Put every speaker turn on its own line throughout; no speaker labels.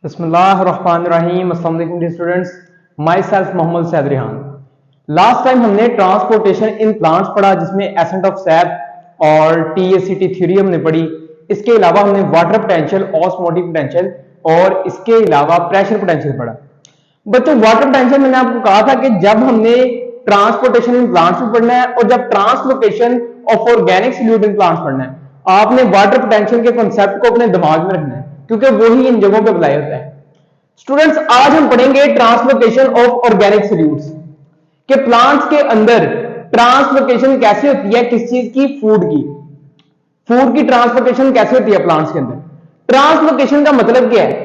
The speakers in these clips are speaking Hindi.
बिस्मिल्लाहिर्रहमानिर्रहीम। अस्सलाम वालेकुम dear students, myself Mohammad Saeed Rihan. Last time हमने ट्रांसपोर्टेशन इन प्लांट्स पढ़ा जिसमें एसेंट ऑफ सैप और टीएसीटी थ्योरी हमने पढ़ी। इसके अलावा हमने वाटर पोटेंशियल, ऑस्मोटिक पोटेंशियल और इसके अलावा प्रेशर पोटेंशियल पढ़ा। बच्चों वाटर पोटेंशियल मैंने आपको कहा था कि जब हमने ट्रांसपोर्टेशन इन प्लांट्स में पढ़ना है और जब translocation of organic solute in plants पढ़ना है, आपने वाटर पोटेंशियल के कॉन्सेप्ट को अपने दिमाग में रखना है क्योंकि वही इन जगहों पे अप्लाई होता है। स्टूडेंट्स आज हम पढ़ेंगे ट्रांसलोकेशन ऑफ ऑर्गेनिक सॉल्यूट्स के प्लांट्स के अंदर ट्रांसलोकेशन कैसे होती है, किस चीज की, फूड की ट्रांसलोकेशन कैसे होती है प्लांट्स के अंदर। ट्रांसलोकेशन का मतलब क्या है?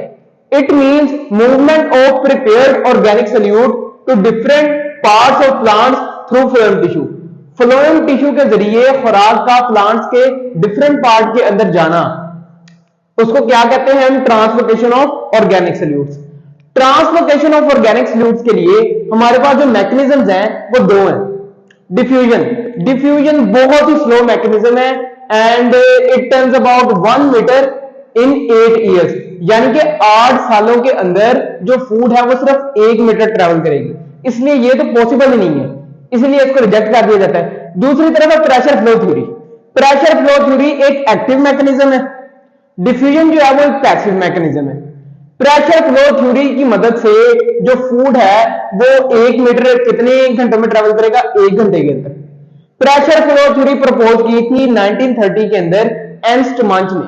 It means movement of prepared organic solute to different parts of plants through phloem tissue. Phloem tissue के जरिए खुराक का प्लांट्स के डिफरेंट पार्ट के अंदर जाना, उसको क्या कहते हैं हम? Translocation of organic solutes. Translocation of organic solutes के लिए हमारे पास जो मैकेनिज्म्स हैं वो दो हैं। डिफ्यूजन बहुत ही स्लो मैकेनिज्म है and it turns about 1 meter in 8 years, यानी कि 8 सालों के अंदर जो फूड है वो सिर्फ 1 मीटर ट्रेवल करेगी, इसलिए ये तो पॉसिबल ही नहीं है, इसलिए इसको रिजेक्ट कर दिया जाता है। दूसरी तरफ है pressure flow theory. Pressure flow theory एक एक्टिव मैकेनिज्म है, डिफ्यूजन जो है वो एक पैसिव मैकेनिज्म है। प्रेशर फ्लो थ्योरी की मदद से जो फूड है वो 1 मीटर कितने घंटों में ट्रेवल करेगा? 1 घंटे के अंदर। प्रेशर फ्लो थ्योरी प्रपोज की थी 1930 के अंदर एर्नस्ट मंच ने,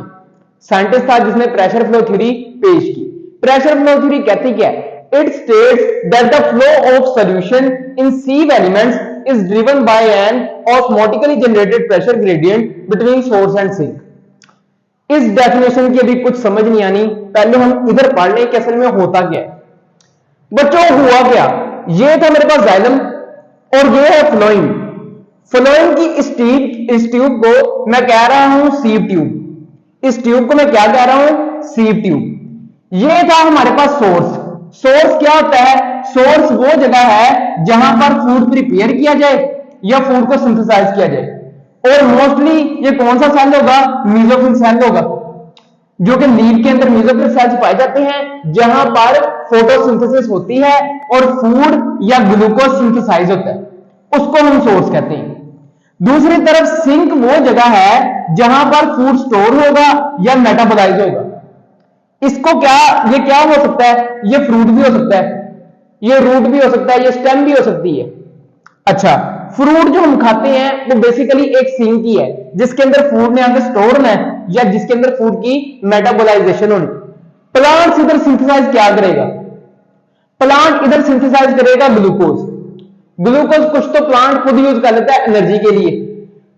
साइंटिस्ट था जिसने प्रेशर फ्लो थ्योरी पेश की। प्रेशर फ्लो थ्योरी कहती क्या है? It states that the flow of solution in sieve elements is driven by an osmotically generated pressure gradient between source and sink. इस डेफिनेशन की अभी कुछ समझ नहीं आनी, पहले हम इधर पढ़ लें कि असल में होता क्या है। बच्चों हुआ क्या? ये था मेरे पास जाइलम और ये है फ्लोएम। फ्लोएम की इस ट्यूब को मैं कह रहा हूं सीव ट्यूब। इस ट्यूब को मैं क्या कह रहा हूं? Sieve tube. ये था हमारे पास सोर्स। सोर्स क्या होता है? सोर्स वो जगह है जहां पर फूड प्रिपेयर किया जाए या फूड को सिंथेसाइज किया जाए, और मोस्टली ये कौन सा सेल होगा? मीजोफिल सेल होगा, जो कि लीफ के अंदर मीजोफिल सेल्स पाए जाते हैं जहां पर फोटोसिंथेसिस होती है और फूड या ग्लूकोज सिंथेसाइज होता है, उसको हम सोर्स कहते हैं। दूसरी तरफ सिंक वो जगह है जहां पर फूड स्टोर होगा या मेटाबोलाइज होगा। इसको क्या, ये क्या हो सकता है? ये फ्रूट भी हो सकता है, ये रूट भी हो सकता है, ये स्टेम भी हो सकती है। अच्छा, फ्रूट जो हम खाते हैं वो बेसिकली एक सिंक ही है जिसके अंदर फूड ने आगे स्टोर होना है या जिसके अंदर फूड की मेटाबोलाइजेशन होनी। प्लांट इधर सिंथेसाइज क्या करेगा? प्लांट इधर सिंथेसाइज करेगा ग्लूकोज। ग्लूकोज कुछ तो प्लांट खुद यूज कर लेता है एनर्जी के लिए,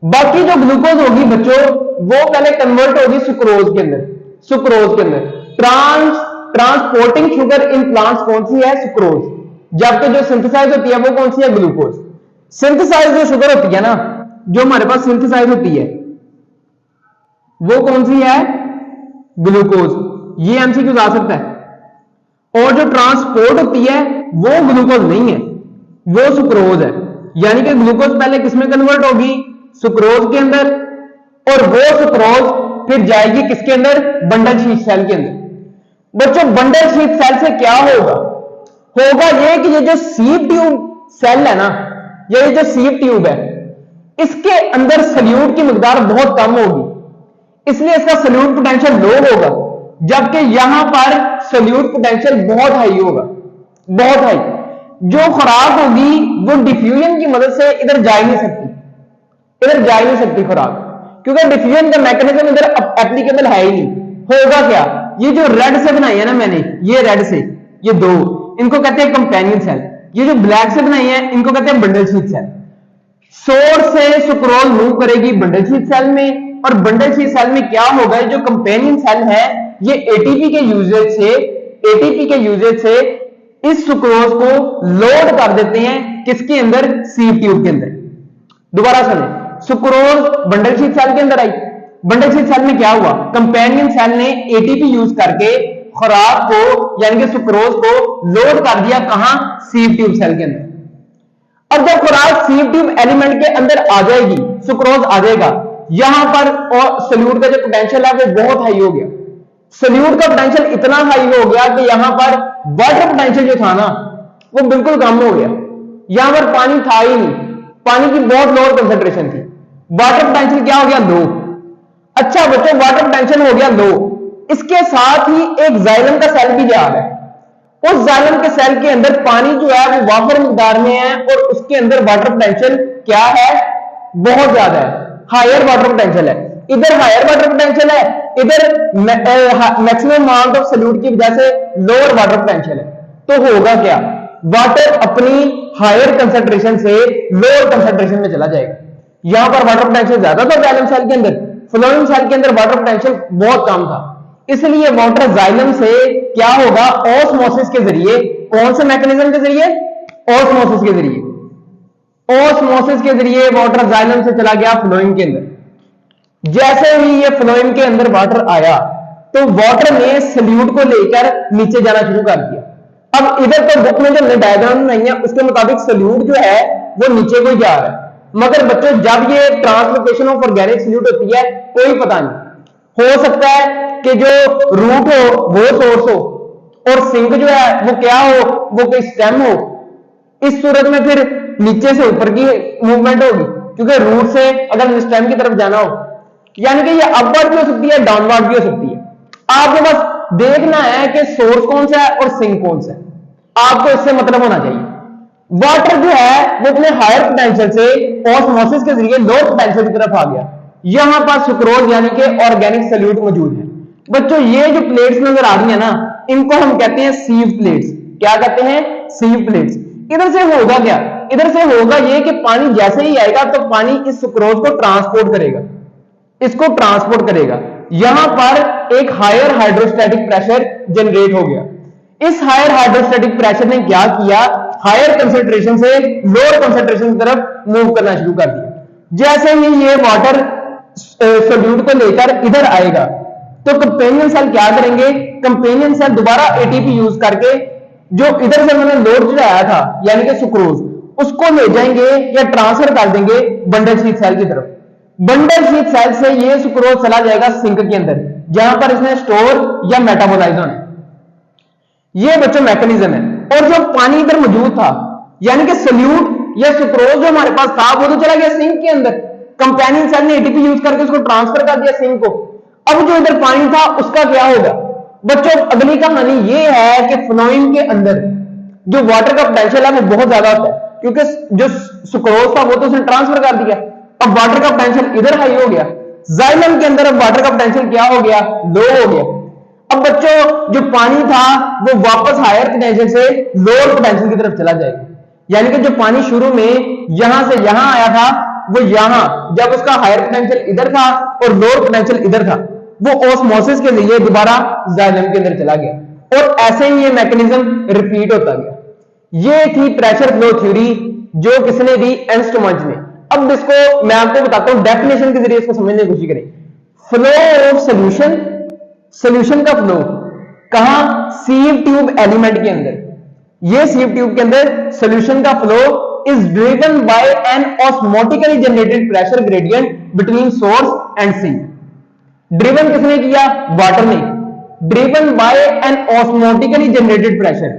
बाकी जो ग्लूकोज होगी बच्चों वो पहले कन्वर्ट होगी सुक्रोज के अंदर। सुक्रोज के अंदर ट्रांसपोर्टिंग शुगर इन प्लांट्स कौन सी है? सुक्रोज। जबकि जो सिंथेसाइज होती है वो कौन सी है? ग्लूकोज। सिंथेसाइज जो शुगर होती है ना, जो हमारे पास सिंथेसाइज होती है वो कौन सी है? ग्लूकोज। ये एमसीक्यू आ सकता है। और जो ट्रांसपोर्ट होती है वो ग्लूकोज नहीं है, वो सुक्रोज है। यानी कि ग्लूकोज पहले किसमें कन्वर्ट होगी? सुक्रोज के अंदर, और वो सुक्रोज फिर जाएगी किसके अंदर? बंडल शीट सेल के अंदर। बच्चों बंडल शीट सेल से क्या होगा? होगा ये कि ये जो सीव ट्यूब सेल है ना, ये जो सीव ट्यूब है इसके अंदर सल्यूट की मिकदार बहुत कम होगी, इसलिए इसका सल्यूट पोटेंशियल लो होगा, जबकि यहां पर सल्यूट पोटेंशियल बहुत हाई होगा, बहुत हाई। जो खुराक होगी वो डिफ्यूजन की मदद से इधर जा ही नहीं सकती, इधर जा ही नहीं सकती खुराक, क्योंकि डिफ्यूजन का मैकेनिज्म इधर एप्लीकेबल है ही नहीं। होगा क्या? ये जो रेड से बनाई है ना मैंने, ये रेड से, ये दो, इनको कहते हैं कंपेनियन सेल। ये जो ब्लैक से बनाई है इनको कहते हैं बंडल शीट सेल। सोर्स से सुक्रोज मूव करेगी बंडल शीट सेल में, और बंडल शीट सेल में क्या होगा? जो कंपेनियन सेल है ये एटीपी के यूजेज से इस सुक्रोज को लोड कर देते हैं किसके अंदर? सीव ट्यूब के अंदर। दोबारा सुने, सुक्रोज बंडल शीट सेल के अंदर आई, बंडल शीट सेल में क्या हुआ? कंपेनियन सेल ने एटीपी यूज करके खुराक को यानी कि सुक्रोज को लोड कर दिया, कहां? सीव ट्यूब सेल के अंदर। अब जब खुराक सीव ट्यूब एलिमेंट के अंदर आ जाएगी, सुक्रोज आ जाएगा, यहां पर और सल्यूट का जो पोटेंशियल है वो बहुत हाई हो गया। सल्यूट का पोटेंशियल इतना हाई हो गया कि यहां पर वाटर पोटेंशियल जो था ना वो बिल्कुल कम हो गया, यहां पर पानी था ही नहीं, पानी की बहुत लोअर कंसेंट्रेशन थी, वाटर पोटेंशियल क्या हो गया, लो। अच्छा बच्चों, वाटर पोटेंशियल हो गया लो, इसके साथ ही एक जाइलम का सेल भी जा रहा है, उस जाइलम के सेल के अंदर पानी जो है वो वाफर मिकदार में है और उसके अंदर वाटर पोटेंशियल क्या है, बहुत ज्यादा है, हायर वाटर पोटेंशियल है। इधर हायर वाटर पोटेंशियल है, इधर मैक्सिमम अमाउंट ऑफ सल्यूट की वजह से लोअर वाटर पोटेंशियल है। तो होगा क्या, वाटर अपनी हायर कंसेंट्रेशन से लोअर कंसेंट्रेशन में चला जाएगा। यहां पर वाटर पोटेंशियल ज्यादा था जाइलम सेल के अंदर, फ्लोएम सेल के अंदर वाटर पोटेंशियल बहुत कम था, इसलिए वाटर जाइलम से क्या होगा, ऑस्मोसिस के जरिए, कौन से मैकेनिज्म के जरिए, ऑस्मोसिस के जरिए, ऑस्मोसिस के जरिए वाटर जाइलम से चला गया फ्लोएम के अंदर। जैसे ही ये फ्लोएम के अंदर वाटर आया तो वाटर ने सल्यूट को लेकर नीचे जाना शुरू कर दिया। अब इधर तो बुक में जो डायग्राम नहीं है उसके मुताबिक सल्यूट जो है वो नीचे को जा रहा है, मगर बच्चों जब ये ट्रांसलोकेशन ऑफ ऑर्गेनिक सल्यूट होती है कोई पता नहीं, हो सकता है कि जो रूट हो वो सोर्स हो और सिंक जो है वो क्या हो, वो कोई स्टेम हो। इस सूरत में फिर नीचे से ऊपर की मूवमेंट होगी, क्योंकि रूट से अगर स्टेम की तरफ जाना हो, यानी कि ये अपवर्ड भी हो सकती है, डाउनवर्ड भी हो सकती है। आपको बस देखना है कि सोर्स कौन सा है और सिंक कौन सा है, आपको इससे मतलब होना चाहिए। वाटर जो है वो अपने हायर पोटेंशियल से ऑस्मोसिस के जरिए लोअर पोटेंशियल की तरफ आ गया, यहां पर सुक्रोज यानी कि ऑर्गेनिक सल्यूट मौजूद है। बच्चों ये जो प्लेट्स नजर आ रही है ना, इनको हम कहते हैं सीव प्लेट्स। क्या कहते हैं, सीव प्लेट्स। इधर से होगा क्या, इधर से होगा ये कि पानी जैसे ही आएगा तो पानी इस सुक्रोज को ट्रांसपोर्ट करेगा, इसको ट्रांसपोर्ट करेगा, यहां पर एक हायर हाइड्रोस्टैटिक प्रेशर जनरेट हो गया। इस हायर हाइड्रोस्टैटिक प्रेशर ने क्या किया, हायर कंसेंट्रेशन से लोअर कंसेंट्रेशन की तरफ मूव करना शुरू कर दिया। जैसे ही ये वाटर सॉल्यूट को लेकर इधर आएगा तो कंपेनियन सेल क्या करेंगे, कंपेनियन सेल दोबारा एटीपी यूज करके जो इधर से उन्होंने लोड चढ़ाया था यानी कि सुक्रोज, उसको ले जाएंगे या ट्रांसफर कर देंगे बंडल शीथ सेल की तरफ। बंडल शीथ सेल से ये सुक्रोज चला जाएगा सिंक के अंदर, जहां पर इसने स्टोर या मेटाबोलाइज होना है। ये बच्चों मैकेनिज्म है। और जो पानी इधर मौजूद था यानी कि सल्यूट या सुक्रोज जो हमारे पास था वो तो चला गया सिंक के अंदर, कंपेनियन सेल ने एटीपी यूज करके उसको ट्रांसफर कर दिया सिंक को। अब जो इधर पानी था उसका क्या होगा बच्चों, अगली कहानी ये है कि फ्लोएम के अंदर जो वाटर का पोटेंशियल है वो बहुत ज्यादा होता है, क्योंकि जो सुक्रोज था वो तो उसने ट्रांसफर कर दिया, अब वाटर का पोटेंशियल इधर हाई हो गया, जाइलम के अंदर अब वाटर का पोटेंशियल क्या हो गया, लो हो गया। अब बच्चों जो पानी था वो वापस हायर पोटेंशियल से लोअर पोटेंशियल की तरफ चला जाएगा, यानी कि जो पानी शुरू में यहां से यहां आया था वो यहां, जब उसका हायर पोटेंशियल इधर था और लोअर पोटेंशियल इधर था, वो ऑस्मोसिस के जरिए दोबारा जाइलम के अंदर चला गया और ऐसे ही ये मैकेनिज्म रिपीट होता गया। ये थी प्रेशर फ्लो थ्योरी जो किसने दी, एर्नस्ट मंच ने। अब इसको मैं आपको बताता हूं, डेफिनेशन के जरिए इसको समझने की कोशिश करें। फ्लो ऑफ सॉल्यूशन, सॉल्यूशन का फ्लो कहां, सीव ट्यूब एलिमेंट के अंदर। ये सीव ट्यूब के अंदर सॉल्यूशन का flow is driven by an osmotically generated pressure gradient between source and sink. Driven किसने किया, वाटर ने। Driven by an osmotically generated pressure,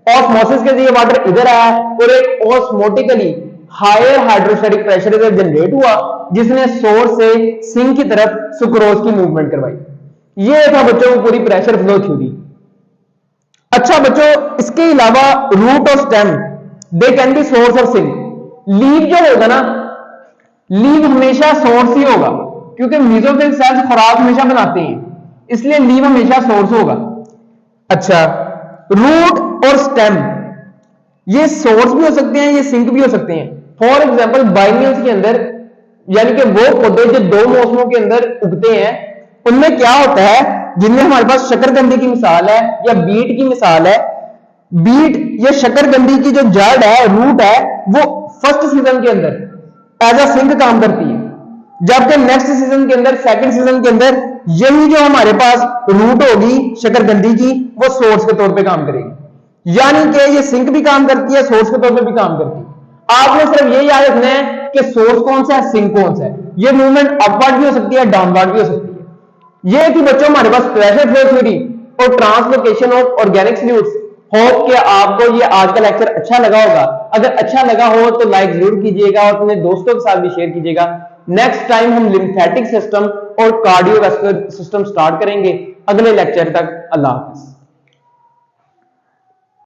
osmosis के जरिए वाटर इधर आया और एक ऑस्मोटिकली हायर हाइड्रोस्टैटिक प्रेशर इधर जनरेट हुआ जिसने सोर्स से सिंक की तरफ सुक्रोज की मूवमेंट करवाई। ये था बच्चों पूरी प्रेशर फ्लो थ्योरी। अच्छा बच्चों, इसके अलावा रूट और stem they can be source और सिंक। लीव जो होगा ना, लीव हमेशा सोर्स ही होगा, क्योंकि मेसोफिल सेल्स खुराक हमेशा बनाते हैं, इसलिए लीव हमेशा सोर्स होगा। अच्छा, रूट और स्टेम ये सोर्स भी हो सकते हैं, ये सिंक भी हो सकते हैं। फॉर एग्जांपल बाइनियल्स के अंदर, यानी कि वो पौधे जो दो मौसमों के अंदर उगते हैं, उनमें क्या होता है, जिनमें हमारे पास शकरकंदी की मिसाल है या बीट की मिसाल है। बीट या शकरकंदी की जो जड़ है, रूट है, वो फर्स्ट सीजन के अंदर एज अ सिंक काम करती है, जबकि नेक्स्ट सीजन के अंदर, सेकंड सीजन के अंदर यही जो हमारे पास रूट होगी शकरकंदी की, वो सोर्स के तौर पे काम करेगी। यानी कि ये सिंक भी काम करती है, सोर्स के तौर पे भी काम करती है। आपने सिर्फ ये याद रखना है कि सोर्स कौन सा है, सिंक कौन सा है। ये मूवमेंट अपवर्ड भी हो सकती है, डाउनवर्ड भी हो सकती है। ये थी बच्चों हमारे पास प्रेशर फ्लो थ्योरी और translocation of organic solutes. Hope कि आपको ये आज का लेक्चर अच्छा लगा होगा। अगर अच्छा लगा हो तो लाइक जरूर कीजिएगा और अपने दोस्तों के साथ भी शेयर कीजिएगा। नेक्स्ट टाइम हम लिम्फेटिक सिस्टम और कार्डियोवैस्कुलर सिस्टम स्टार्ट करेंगे। अगले लेक्चर तक अल्लाह हाफिज।